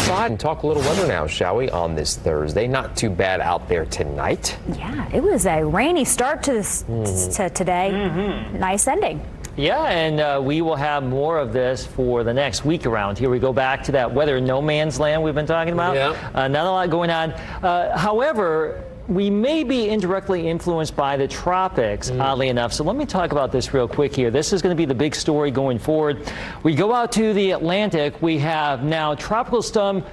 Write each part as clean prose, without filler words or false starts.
outside and talk a little weather now, shall we, on this Thursday. Not too bad out there tonight. Yeah, it was a rainy start to this to today. Nice ending. Yeah, and we will have more of this for the next week around here. We go back to that weather no man's land we've been talking about. Yeah. Not a lot going on. However, we may be indirectly influenced by the tropics, oddly enough. So let me talk about this real quick here. This is going to be the big story going forward. We go out to the Atlantic. We have now tropical storm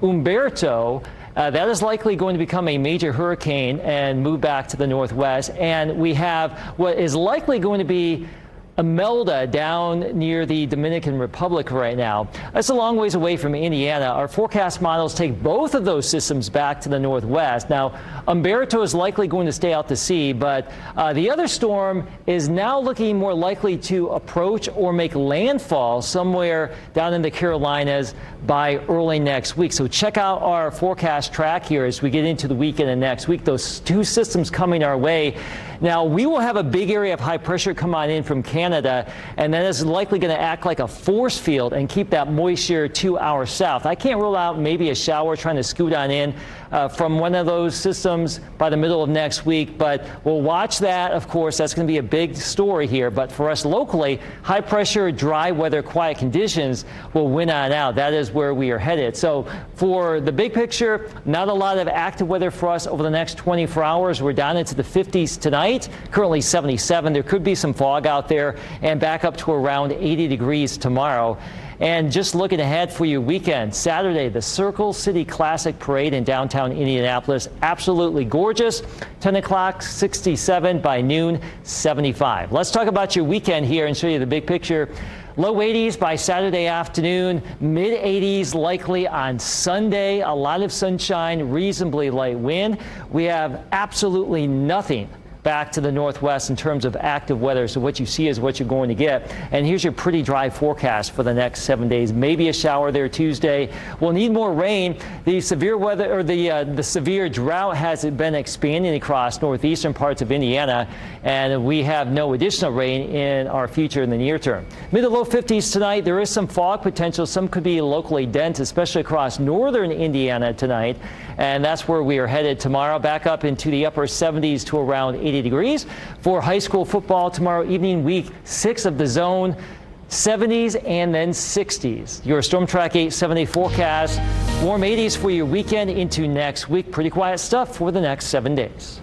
Umberto. That is likely going to become a major hurricane and move back to the northwest. And we have what is likely going to be Imelda down near the Dominican Republic right now. That's a long ways away from Indiana. Our forecast models take both of those systems back to the northwest. Now, Umberto is likely going to stay out to sea, but the other storm is now looking more likely to approach or make landfall somewhere down in the Carolinas by early next week. So check out our forecast track here as we get into the weekend and next week. Those two systems coming our way. Now, we will have a big area of high pressure come on in from Canada, and that is likely going to act like a force field and keep that moisture to our south. I can't rule out maybe a shower trying to scoot on in from one of those systems by the middle of next week, but we'll watch that. Of course, that's going to be a big story here, but for us locally, high pressure, dry weather, quiet conditions will win on out. That is where we are headed. So for the big picture, not a lot of active weather for us over the next 24 hours. We're down into the 50s tonight, currently 77. There could be some fog out there, and back up to around 80 degrees tomorrow. And just looking ahead for your weekend, Saturday, the Circle City Classic Parade in downtown Indianapolis. Absolutely gorgeous. 10 o'clock, 67. By noon, 75. Let's talk about your weekend here and show you the big picture. Low 80s by Saturday afternoon, mid 80s likely on Sunday. A lot of sunshine, reasonably light wind. We have absolutely nothing back to the northwest in terms of active weather. So what you see is what you're going to get. And here's your pretty dry forecast for the next 7 days. Maybe a shower there Tuesday. We'll need more rain. The severe weather, or the severe drought has been expanding across northeastern parts of Indiana, and we have no additional rain in our future in the near term. Mid to low 50s tonight. There is some fog potential. Some could be locally dense, especially across northern Indiana tonight. And that's where we are headed tomorrow. Back up into the upper 70s to around 80 degrees for high school football tomorrow evening, week 6 of the zone. 70s and then 60s. Your Storm Track 8 7-day forecast. Warm 80s for your weekend into next week. Pretty quiet stuff for the next 7 days.